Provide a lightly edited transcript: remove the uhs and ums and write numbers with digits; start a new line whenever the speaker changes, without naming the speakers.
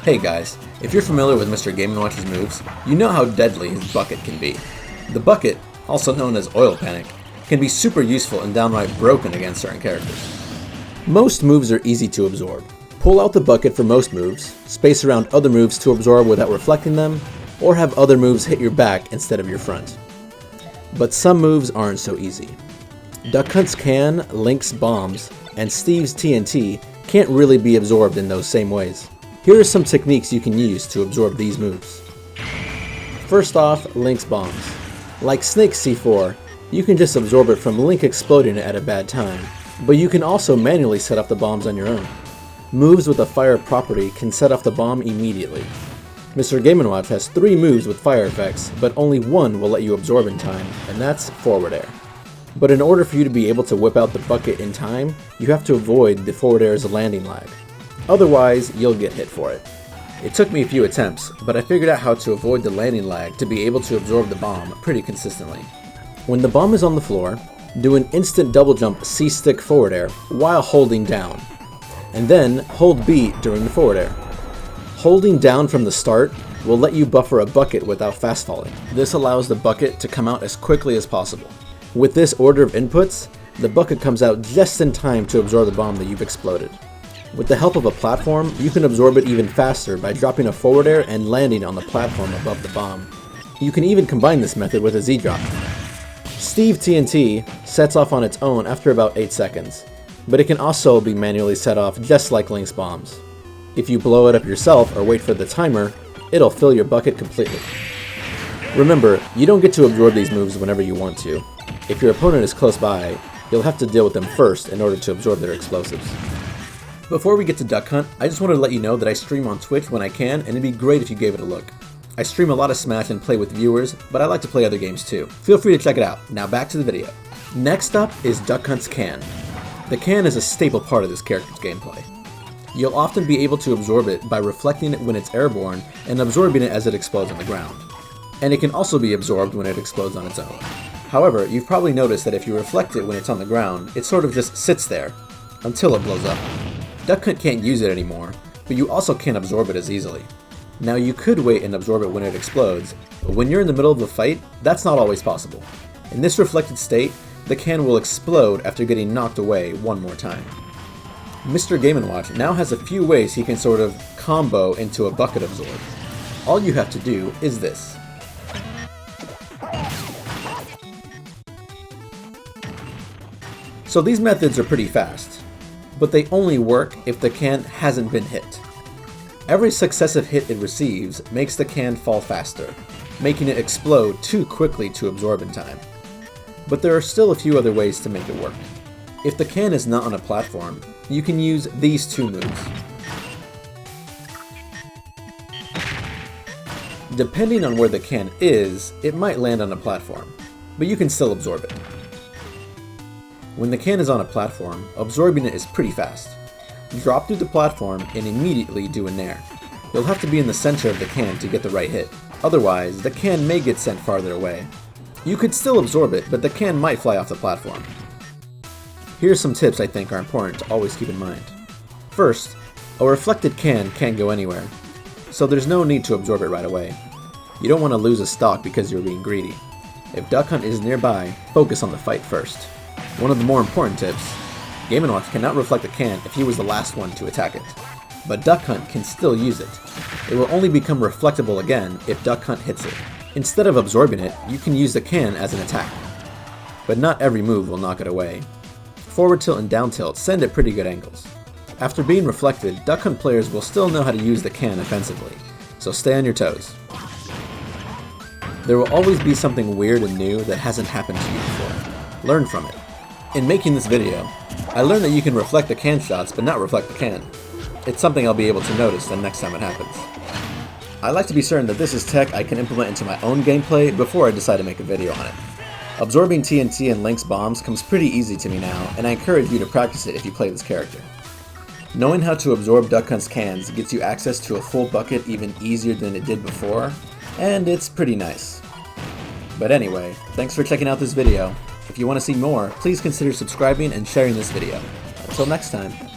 Hey guys, if you're familiar with Mr. Game & Watch's moves, you know how deadly his bucket can be. The bucket, also known as Oil Panic, can be super useful and downright broken against certain characters. Most moves are easy to absorb. Pull out the bucket for most moves, space around other moves to absorb without reflecting them, or have other moves hit your back instead of your front. But some moves aren't so easy. Duck Hunt's can, Link's bombs, and Steve's TNT can't really be absorbed in those same ways. Here are some techniques you can use to absorb these moves. First off, Link's bombs. Like Snake's C4, you can just absorb it from Link exploding it at a bad time, but you can also manually set off the bombs on your own. Moves with a fire property can set off the bomb immediately. Mr. Game & Watch has 3 moves with fire effects, but only one will let you absorb in time, and that's forward air. But in order for you to be able to whip out the bucket in time, you have to avoid the forward air's landing lag. Otherwise, you'll get hit for it. It took me a few attempts, but I figured out how to avoid the landing lag to be able to absorb the bomb pretty consistently. When the bomb is on the floor, do an instant double jump C-stick forward air while holding down, and then hold B during the forward air. Holding down from the start will let you buffer a bucket without fast falling. This allows the bucket to come out as quickly as possible. With this order of inputs, the bucket comes out just in time to absorb the bomb that you've exploded. With the help of a platform, you can absorb it even faster by dropping a forward air and landing on the platform above the bomb. You can even combine this method with a Z-drop. Steve TNT sets off on its own after about 8 seconds, but it can also be manually set off just like Link's bombs. If you blow it up yourself or wait for the timer, it'll fill your bucket completely. Remember, you don't get to absorb these moves whenever you want to. If your opponent is close by, you'll have to deal with them first in order to absorb their explosives. Before we get to Duck Hunt, I just wanted to let you know that I stream on Twitch when I can, and it'd be great if you gave it a look. I stream a lot of Smash and play with viewers, but I like to play other games too. Feel free to check it out. Now back to the video. Next up is Duck Hunt's can. The can is a staple part of this character's gameplay. You'll often be able to absorb it by reflecting it when it's airborne and absorbing it as it explodes on the ground. And it can also be absorbed when it explodes on its own. However, you've probably noticed that if you reflect it when it's on the ground, it sort of just sits there until it blows up. Duck Hunt can't use it anymore, but you also can't absorb it as easily. Now you could wait and absorb it when it explodes, but when you're in the middle of a fight, that's not always possible. In this reflected state, the can will explode after getting knocked away one more time. Mr. Game & Watch now has a few ways he can sort of combo into a bucket absorb. All you have to do is this. So these methods are pretty fast, but they only work if the can hasn't been hit. Every successive hit it receives makes the can fall faster, making it explode too quickly to absorb in time. But there are still a few other ways to make it work. If the can is not on a platform, you can use these 2 moves. Depending on where the can is, it might land on a platform, but you can still absorb it. When the can is on a platform, absorbing it is pretty fast. Drop through the platform and immediately do a nair. You'll have to be in the center of the can to get the right hit, otherwise the can may get sent farther away. You could still absorb it, but the can might fly off the platform. Here's some tips I think are important to always keep in mind. First, a reflected can can't go anywhere, so there's no need to absorb it right away. You don't want to lose a stock because you're being greedy. If Duck Hunt is nearby, focus on the fight first. One of the more important tips, Game & Watch cannot reflect a can if he was the last one to attack it, but Duck Hunt can still use it. It will only become reflectable again if Duck Hunt hits it. Instead of absorbing it, you can use the can as an attack. But not every move will knock it away. Forward tilt and down tilt send at pretty good angles. After being reflected, Duck Hunt players will still know how to use the can offensively, so stay on your toes. There will always be something weird and new that hasn't happened to you before. Learn from it. In making this video, I learned that you can reflect the can shots but not reflect the can. It's something I'll be able to notice the next time it happens. I like to be certain that this is tech I can implement into my own gameplay before I decide to make a video on it. Absorbing TNT and Link's bombs comes pretty easy to me now, and I encourage you to practice it if you play this character. Knowing how to absorb Duck Hunt's cans gets you access to a full bucket even easier than it did before, and it's pretty nice. But anyway, thanks for checking out this video. If you want to see more, please consider subscribing and sharing this video. Until next time.